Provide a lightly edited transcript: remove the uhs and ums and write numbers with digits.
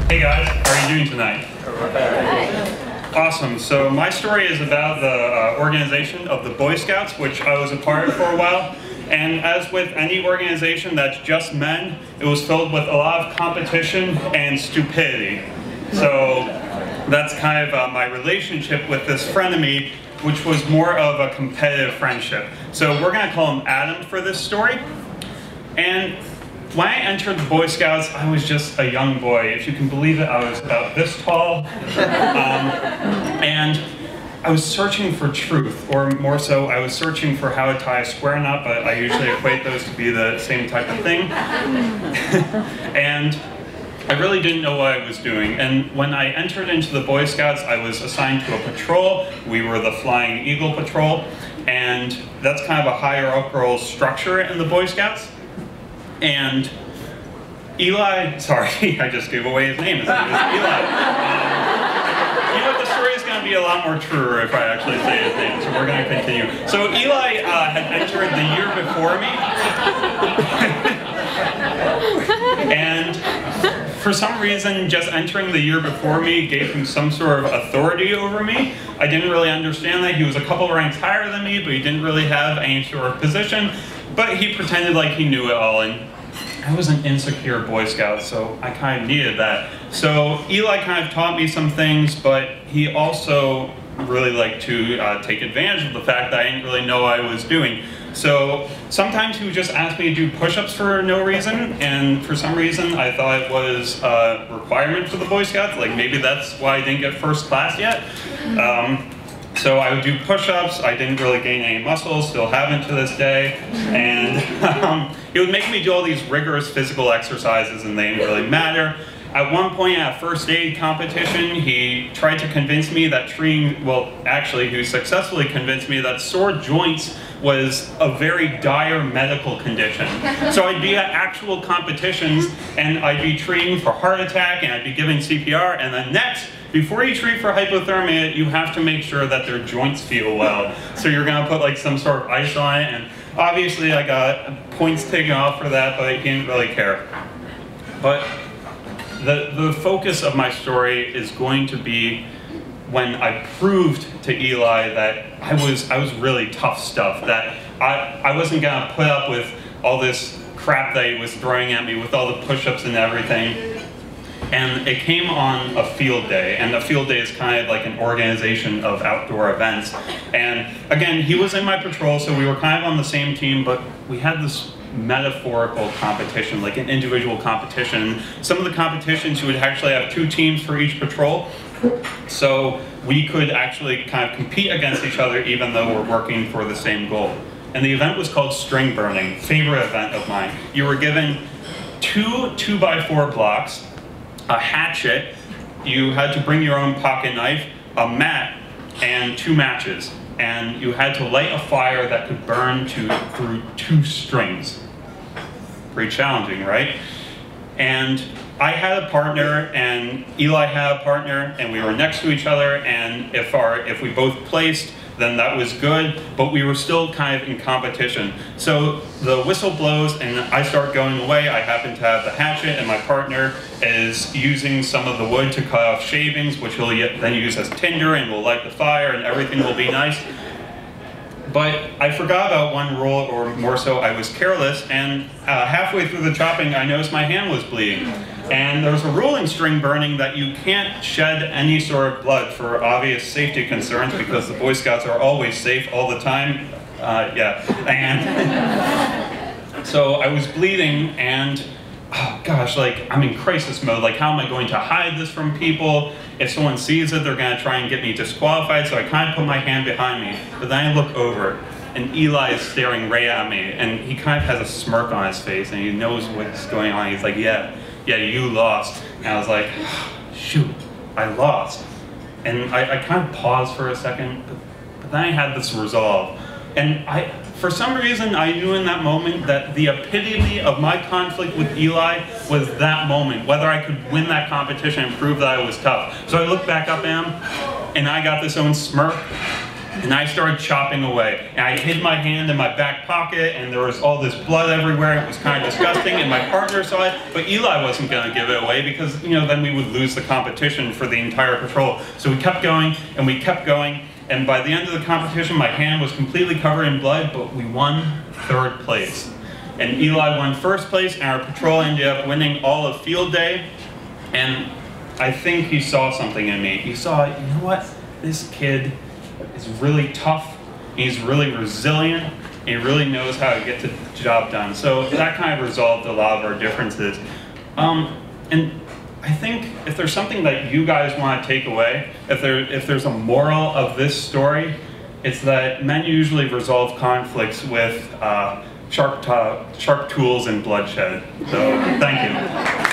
Hey guys, how are you doing tonight? Awesome. So my story is about the organization of the Boy Scouts, which I was a part of for a while. And as with any organization that's just men, it was filled with a lot of competition and stupidity. So that's kind of my relationship with this frenemy, which was more of a competitive friendship. So we're going to call him Adam for this story. And when I entered the Boy Scouts, I was just a young boy. If you can believe it, I was about this tall. And I was searching for truth, or more so, I was searching for how to tie a square knot, but I usually equate those to be the same type of thing. And I really didn't know what I was doing. And when I entered into the Boy Scouts, I was assigned to a patrol. We were the Flying Eagle Patrol. And that's kind of a hierarchical structure in the Boy Scouts. And Eli, sorry, I just gave away his name. His name is Eli. You know, the story is going to be a lot more truer if I actually say his name, so we're going to continue. So Eli had entered the year before me. And for some reason, just entering the year before me gave him some sort of authority over me. I didn't really understand that. He was a couple ranks higher than me, but he didn't really have any sort of position. But he pretended like he knew it all, and I was an insecure Boy Scout, so I kind of needed that. So Eli kind of taught me some things, but he also really liked to take advantage of the fact that I didn't really know what I was doing. So sometimes he would just ask me to do push-ups for no reason, and for some reason I thought it was a requirement for the Boy Scouts, like maybe that's why I didn't get first class yet. So I would do push-ups. I didn't really gain any muscles, still haven't to this day. And he would make me do all these rigorous physical exercises and they didn't really matter. At one point at a first aid competition, he tried to convince me that he successfully convinced me that sore joints was a very dire medical condition. So I'd be at actual competitions and I'd be treating for heart attack and I'd be giving CPR, and then next, before you treat for hypothermia, you have to make sure that their joints feel well. So you're gonna put like some sort of ice on it, and obviously I got points taken off for that, but I didn't really care. But the focus of my story is going to be when I proved to Eli that I was really tough stuff, that I wasn't gonna put up with all this crap that he was throwing at me with all the push-ups and everything. And it came on a field day, and a field day is kind of like an organization of outdoor events. And again, he was in my patrol, so we were kind of on the same team, but we had this metaphorical competition, like an individual competition. Some of the competitions, you would actually have 2 teams for each patrol. So we could actually kind of compete against each other even though we're working for the same goal. And the event was called string burning, favorite event of mine. You were given 2 2x4 blocks, a hatchet, you had to bring your own pocket knife, a mat, and 2 matches. And you had to light a fire that could burn through 2 strings. Pretty challenging, right? And I had a partner, and Eli had a partner, and we were next to each other, and if we both placed, then that was good, but we were still kind of in competition. So the whistle blows and I start going away. I happen to have the hatchet and my partner is using some of the wood to cut off shavings, which he'll then use as tinder, and we'll light the fire and everything will be nice. But I forgot about one rule, or more so, I was careless, and halfway through the chopping, I noticed my hand was bleeding. And there's a rule in string burning that you can't shed any sort of blood for obvious safety concerns, because the Boy Scouts are always safe all the time. And so I was bleeding, and oh gosh, like I'm in crisis mode. Like, how am I going to hide this from people? If someone sees it, they're gonna try and get me disqualified. So I kind of put my hand behind me, but then I look over, and Eli is staring right at me, and he kind of has a smirk on his face, and he knows what's going on. He's like, yeah, you lost. And I was like, shoot, I lost. And I kind of paused for a second, but then I had this resolve. And for some reason, I knew in that moment that the epitome of my conflict with Eli was that moment, whether I could win that competition and prove that I was tough. So I looked back up at him, and I got this own smirk, And I started chopping away. And I hid my hand in my back pocket, and there was all this blood everywhere. It was kind of disgusting, and my partner saw it, but Eli wasn't going to give it away because, you know, then we would lose the competition for the entire patrol. So we kept going, and we kept going, and by the end of the competition, my hand was completely covered in blood, but we won 3rd place. And Eli won 1st place, and our patrol ended up winning all of field day. And I think he saw something in me. He saw, you know what, this kid is really tough, he's really resilient, and he really knows how to get the job done. So that kind of resolved a lot of our differences. And I think if there's something that you guys want to take away, if there's a moral of this story, it's that men usually resolve conflicts with sharp tools and bloodshed. So thank you.